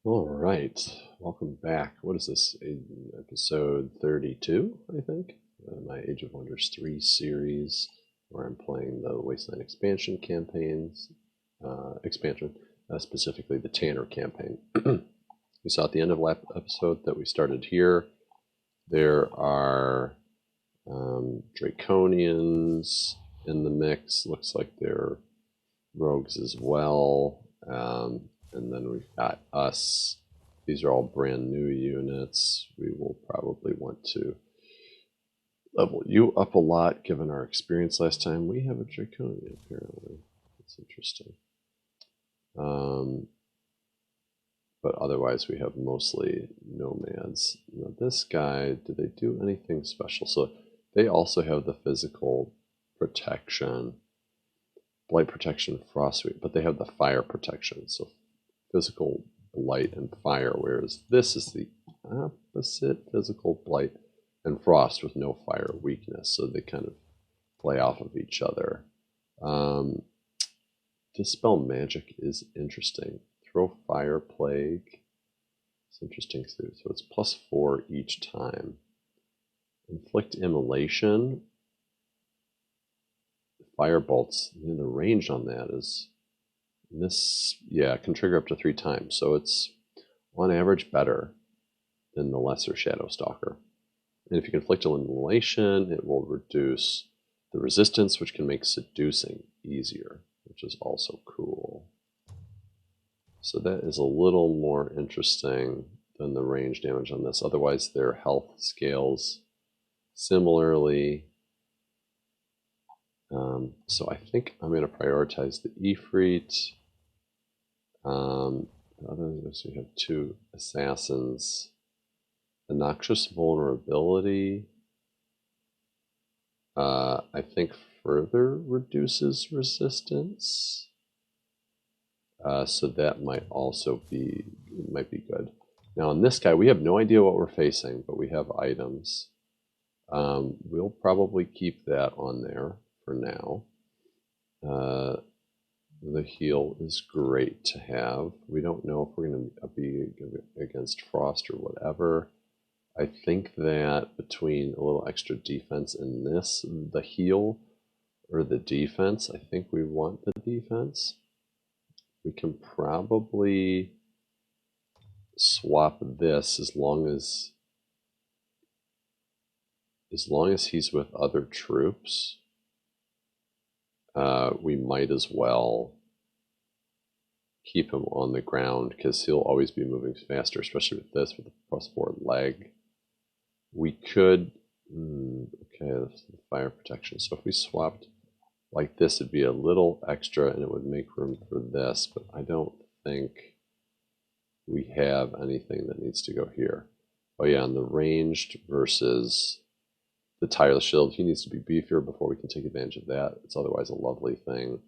All right, welcome back. What is this? Episode 32, I think. My Age of Wonders 3 series, where I'm playing the Wasteland expansion campaigns, specifically the Tanner campaign. We saw at the end of last episode that we started here. There are Draconians in the mix. Looks like they're rogues as well. And then we've got us. These are all brand new units. We will probably want to level you up a lot given our experience last time. We have a Draconian apparently. That's interesting. But otherwise we have mostly nomads. Now this guy, do they do anything special? So they also have the physical protection, blight protection, frost sweep, but they have the fire protection. So physical blight and fire, whereas this is the opposite, physical blight and frost with no fire weakness. So they kind of play off of each other. Dispel magic is interesting. Throw fire plague. It's interesting too. So it's +4 each time. Inflict immolation. Fire bolts. And the range on that is this, yeah, can trigger up to 3 times. So it's on average better than the lesser Shadow Stalker. And if you inflict immolation, it will reduce the resistance, which can make seducing easier, which is also cool. So that is a little more interesting than the range damage on this. Otherwise, their health scales similarly. So I think I'm going to prioritize the Ifrit. Otherwise, we have 2 assassins. The Noxious Vulnerability, I think, further reduces resistance. So that might also be good. Now on this guy, we have no idea what we're facing, but we have items. We'll probably keep that on there for now. The heal is great to have. We don't know if we're going to be against frost or whatever. I think that between a little extra defense and this, the heal or the defense, I think we want the defense. We can probably swap this as long as he's with other troops. We might as well keep him on the ground because he'll always be moving faster, especially with this, with the +4 leg. We could, okay, that's the fire protection. So if we swapped like this, it'd be a little extra and it would make room for this, but I don't think we have anything that needs to go here. Oh yeah, and the ranged versus the tireless shield, he needs to be beefier before we can take advantage of that. It's otherwise a lovely thing.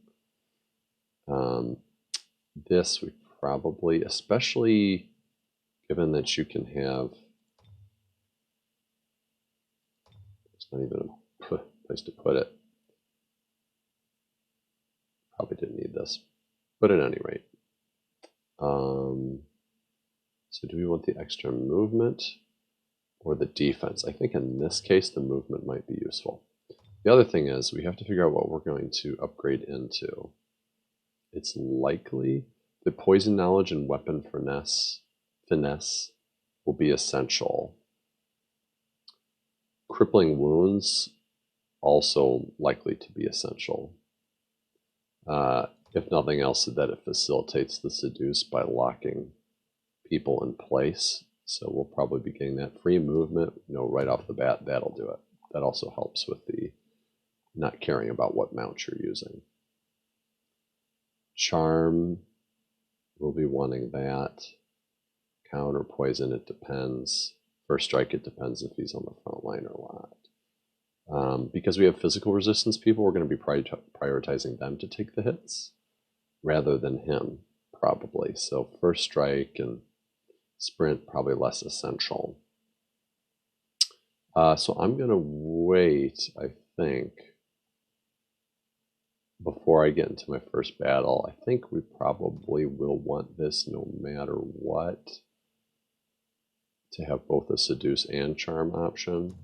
This we probably, especially given that you can have, it's not even a place to put it. Probably didn't need this, but at any rate. So do we want the extra movement or the defense? I think in this case, the movement might be useful. The other thing is we have to figure out what we're going to upgrade into. It's likely that poison knowledge and weapon finesse will be essential. Crippling wounds also likely to be essential. If nothing else, that it facilitates the seduce by locking people in place. So we'll probably be getting that free movement, right off the bat. That'll do it. That also helps with the not caring about what mount you're using. Charm, we'll be wanting that. Counter poison, it depends. First strike, it depends if he's on the front line or not. Because we have physical resistance people, we're going to be prioritizing them to take the hits rather than him, probably. So first strike and sprint, probably less essential. So I'm going to wait, I think, before I get into my first battle, I think we probably will want this no matter what, to have both a seduce and charm option.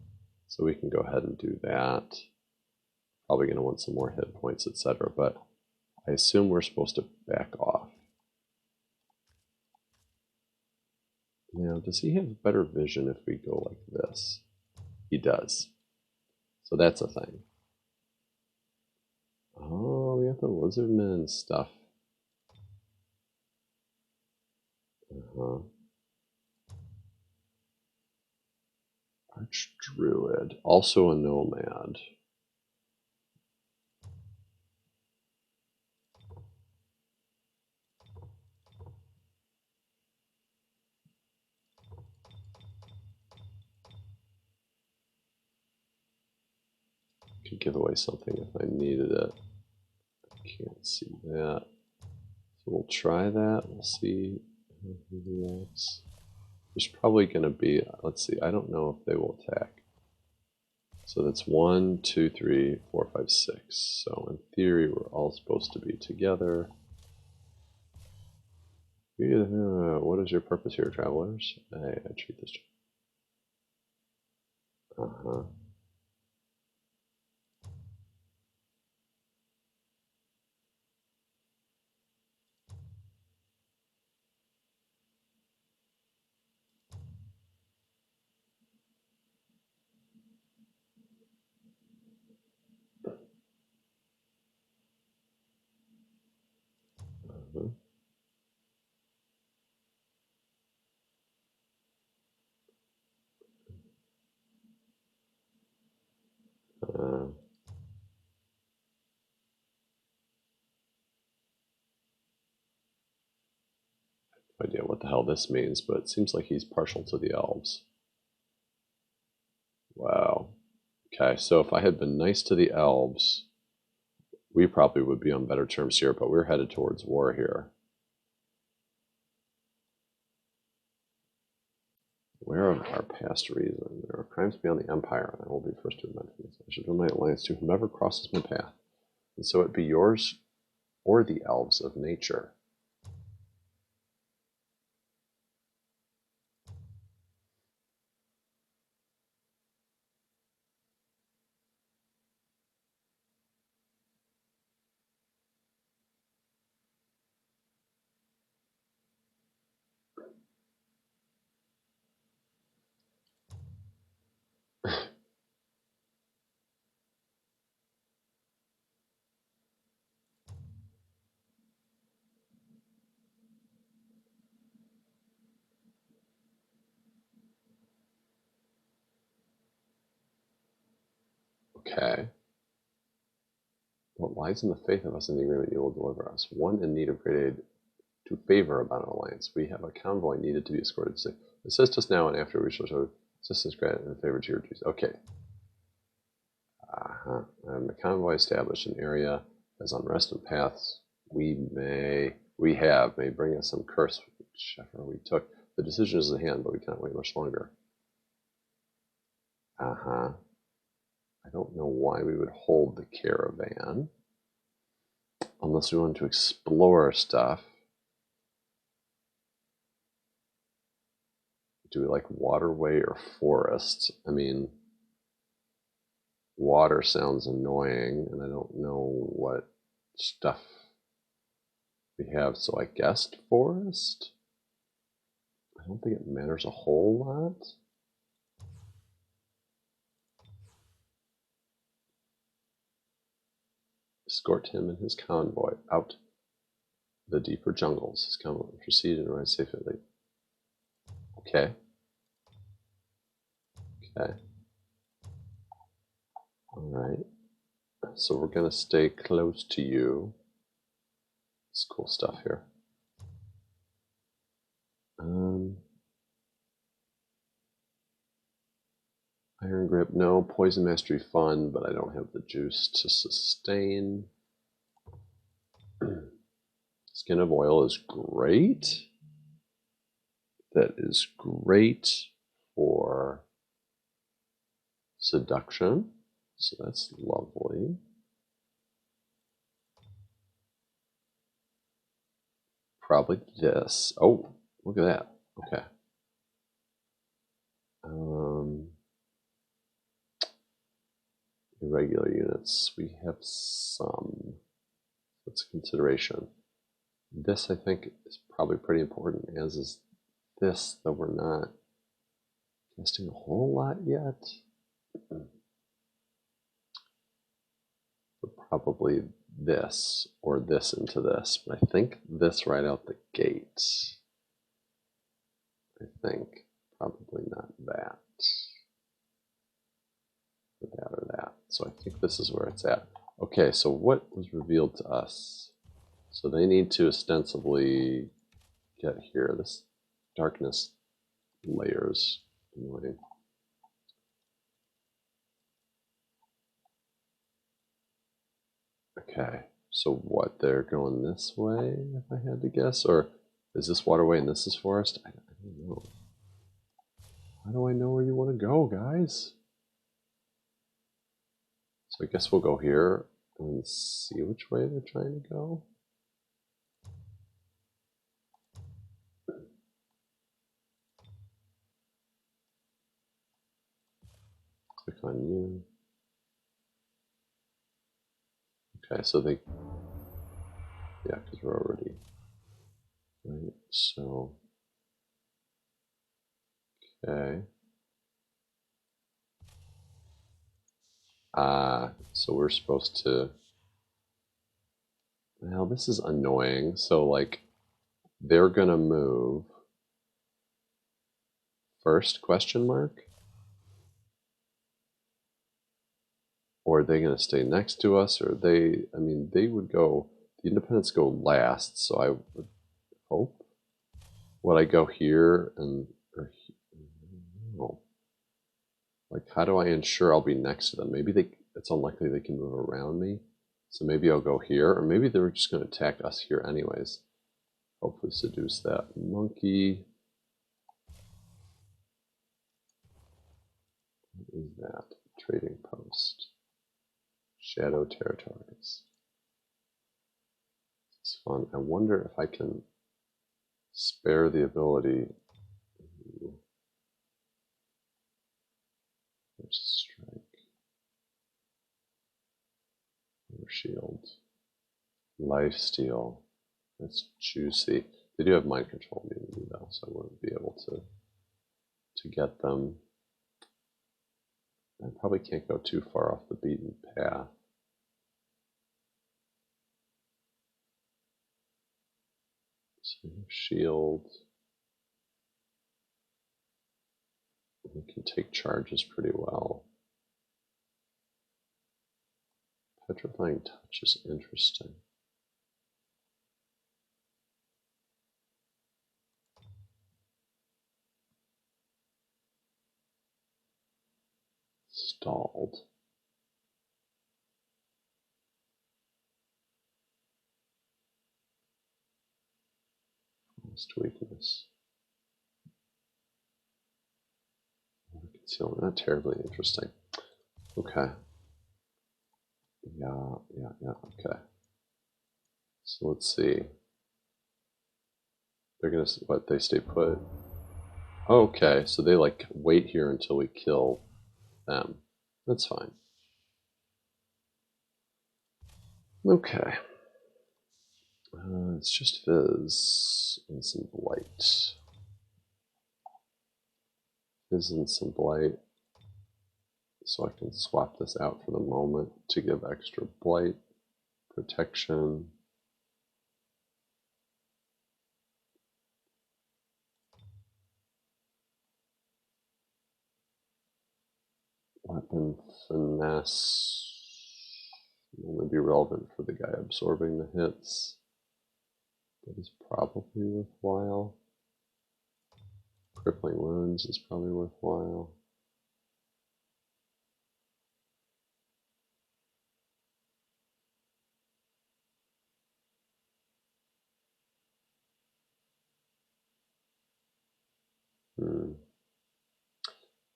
So we can go ahead and do that. Probably going to want some more hit points, etc. But I assume we're supposed to back off. Now, does he have better vision if we go like this? He does. So that's a thing. Oh, we have the lizardman stuff. Uh-huh. Archdruid, also a nomad. Could give away something if I needed it. Can't see that. So we'll try that. We'll see how he reacts. There's probably going to be, let's see, I don't know if they will attack. So that's 1, 2, 3, 4, 5, 6. So in theory, we're all supposed to be together. What is your purpose here, travelers? I treat this. Uh-huh. Uh-huh. Uh, no idea what the hell this means, but it seems like he's partial to the elves. Wow. Okay, so if I had been nice to the elves, we probably would be on better terms here, but we're headed towards war here. Aware of our past reason. There are crimes beyond the Empire, and I will be first to admit this. I should my alliance to whomever crosses my path, and so it be yours or the elves of nature. Okay. What lies in the faith of us in the agreement you will deliver us? One in need of great aid to favor about an alliance. We have a convoy needed to be escorted. So assist us now, and after we shall show assistance granted in favor to your duties. Okay. A convoy established an area as unrest and paths we may bring us some curse whichever we took. The decision is in hand, but we can't wait much longer. I don't know why we would hold the caravan unless we want to explore stuff. Do we like waterway or forest? I mean, water sounds annoying, and I don't know what stuff we have, so I guessed forest. I don't think it matters a whole lot. Escort him and his convoy out the deeper jungles. His convoy will proceed and ride safely. Okay. Okay. All right. So we're going to stay close to you. It's cool stuff here. Iron grip, no. Poison mastery, fun, but I don't have the juice to sustain. Skin of oil is great. That is great for seduction, so that's lovely. probably this. Oh, look at that. Okay. Irregular units. We have some. That's a consideration. This, I think, is probably pretty important, as is this, though we're not testing a whole lot yet. But probably this or this into this. But I think this right out the gate. I think probably not that. Or that or that. So I think this is where it's at. Okay, so what was revealed to us? So they need to ostensibly get here. This darkness layers annoying. Okay, so what, they're going this way, if I had to guess? Or is this waterway and this is forest? I don't know. How do I know where you want to go, guys? So I guess we'll go here and see which way they're trying to go. Click on you. Okay, so they, yeah, because we're already, right, so, okay. So we're supposed to, well, this is annoying. So like, they're gonna move first, question mark? Or are they gonna stay next to us? Or they, I mean, they would go, the independents go last, so I would hope. Would I go here and, or, no. Like, how do I ensure I'll be next to them? Maybe they, it's unlikely they can move around me. So maybe I'll go here, or maybe they're just gonna attack us here anyways. Hopefully seduce that monkey. What is that? Trading post. Shadow territories. It's fun. I wonder if I can spare the ability. First strike. Or shield. Lifesteal. That's juicy. They do have mind control immunity though, so I wouldn't be able to get them. I probably can't go too far off the beaten path. So shield. We can take charges pretty well. Petrifying touch is interesting. Stalled. Most weakness. Concealment, not terribly interesting. Okay. Yeah, okay. So let's see. They're gonna, what, they stay put? Okay, so they like wait here until we kill them. That's fine. Okay. It's just Fizz and some Blight. Fizz and some Blight. So I can swap this out for the moment to give extra Blight protection. Weapon finesse will only be relevant for the guy absorbing the hits. That is probably worthwhile. Crippling wounds is probably worthwhile.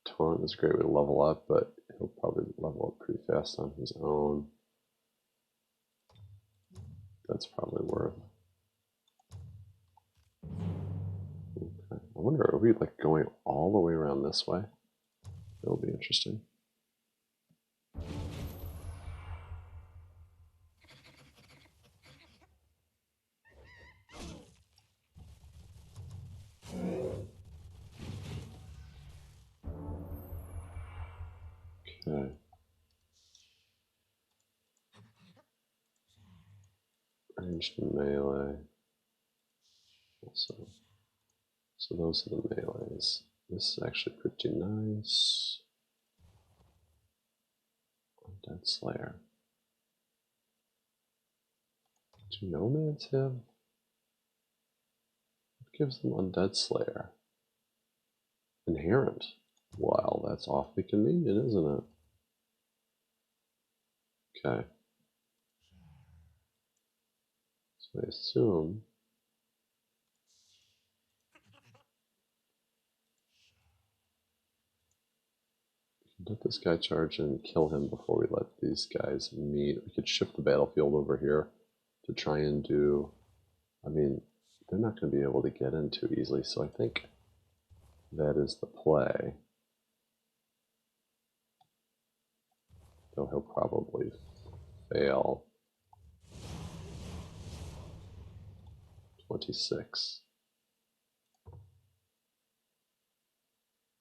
Taunt is a great way to level up, but he'll probably level up pretty fast on his own. That's probably worth. I wonder, are we like going all the way around this way? It'll be interesting. Okay. Ranged melee. Also. So those are the melees. This is actually pretty nice. Undead Slayer. Do nomads have? What gives them Undead Slayer? Inherent. Well, that's awfully convenient, isn't it? Okay. So I assume let this guy charge and kill him before we let these guys meet. We could shift the battlefield over here to try and do... I mean, they're not going to be able to get in too easily, so I think that is the play. Though he'll probably fail. 26.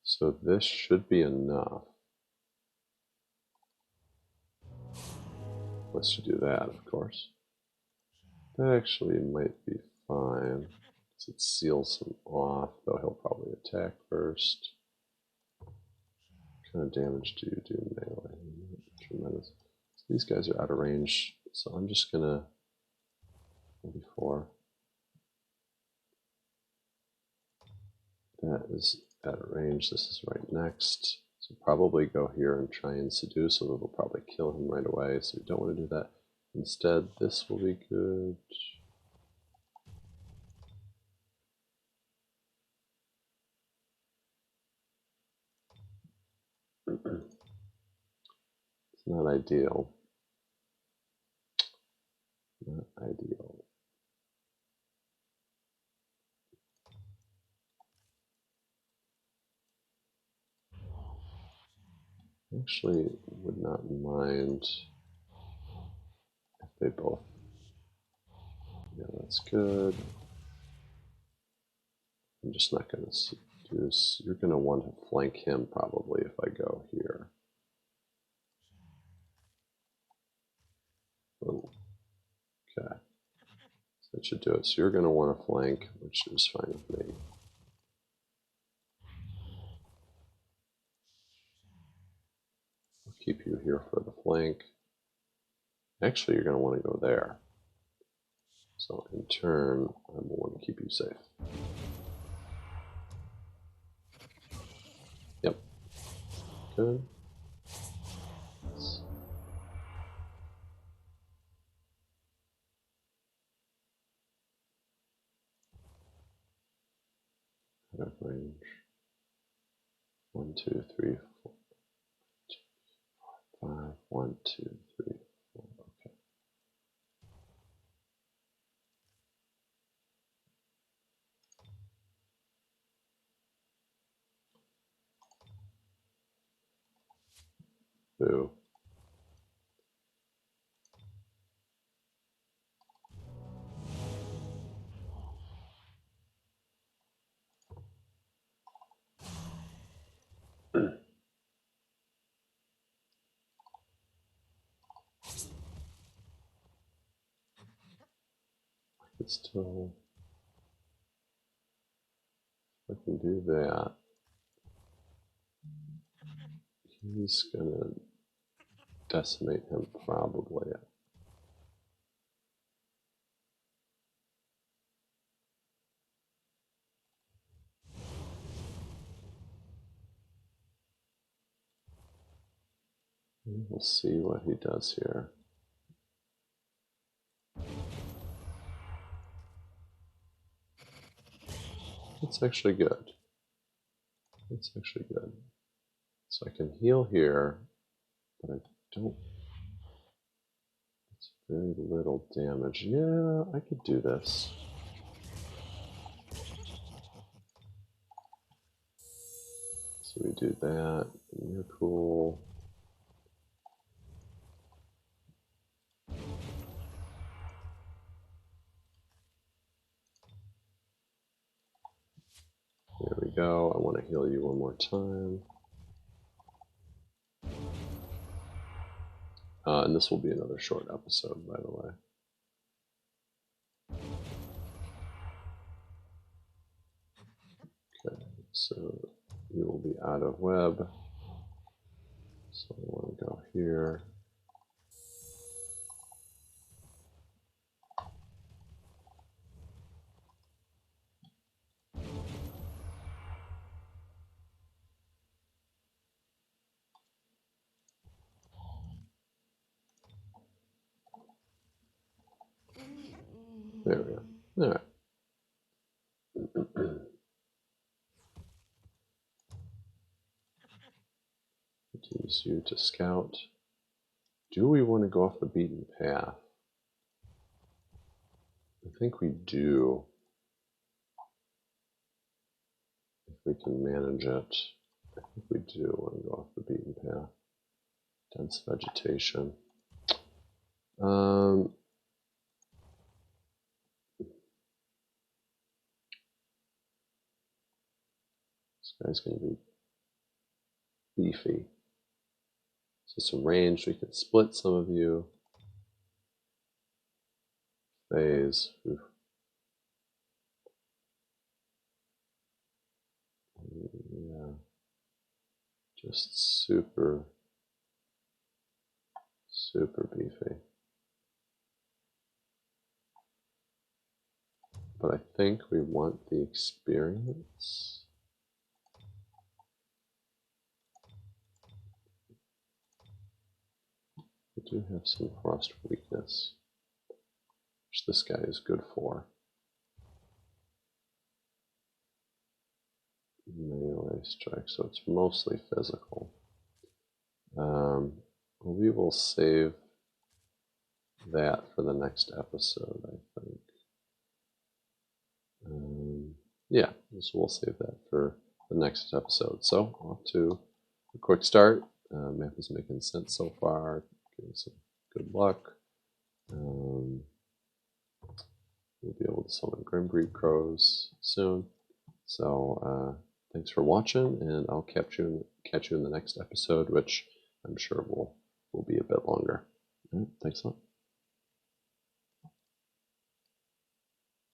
So this should be enough. Let's do that, of course. That actually might be fine. It seals him off, though he'll probably attack first. What kind of damage do you do melee? Tremendous. So these guys are out of range, so I'm just gonna 44. That is out of range. This is right next. So probably go here and try and seduce him. It'll probably kill him right away, so we don't want to do that. Instead, this will be good. It's not ideal. Not ideal. Actually, would not mind if they both. Yeah, that's good. I'm just not going to seduce. You're going to want to flank him probably if I go here. Oh, okay. So that should do it. So you're going to want to flank, which is fine with me. I'll keep you here for the flank. Actually, you're going to want to go there. So in turn, I will want to keep you safe. Yep. Good. Out of range. 1, 2, 3, 4, 5. 1, 2, 3, 4. Okay. Boo. But still, I can do that. He's gonna decimate him probably. We'll see what he does here. It's actually good. It's actually good. So I can heal here, but I don't. It's very little damage. Yeah, I could do this. So we do that. You're cool. There we go. I want to heal you one more time. And this will be another short episode, by the way. Okay, so you will be out of web. So I want to go here. There we go. All right. Use you to scout. Do we want to go off the beaten path? I think we do. If we can manage it. I think we do want to go off the beaten path. Dense vegetation. This guy's going to be beefy. So some range, we can split some of you. Phase. Oof. Yeah. Just super beefy. But I think we want the experience. We do have some frost weakness, which this guy is good for. Melee strike, so it's mostly physical. We will save that for the next episode, I think. Yeah, so we'll save that for the next episode. So off to a quick start. Map is making sense so far. Getting some good luck. We'll be able to summon Grimbreed Crows soon. So thanks for watching, and I'll catch you in the next episode, which I'm sure will be a bit longer. All right, thanks a lot.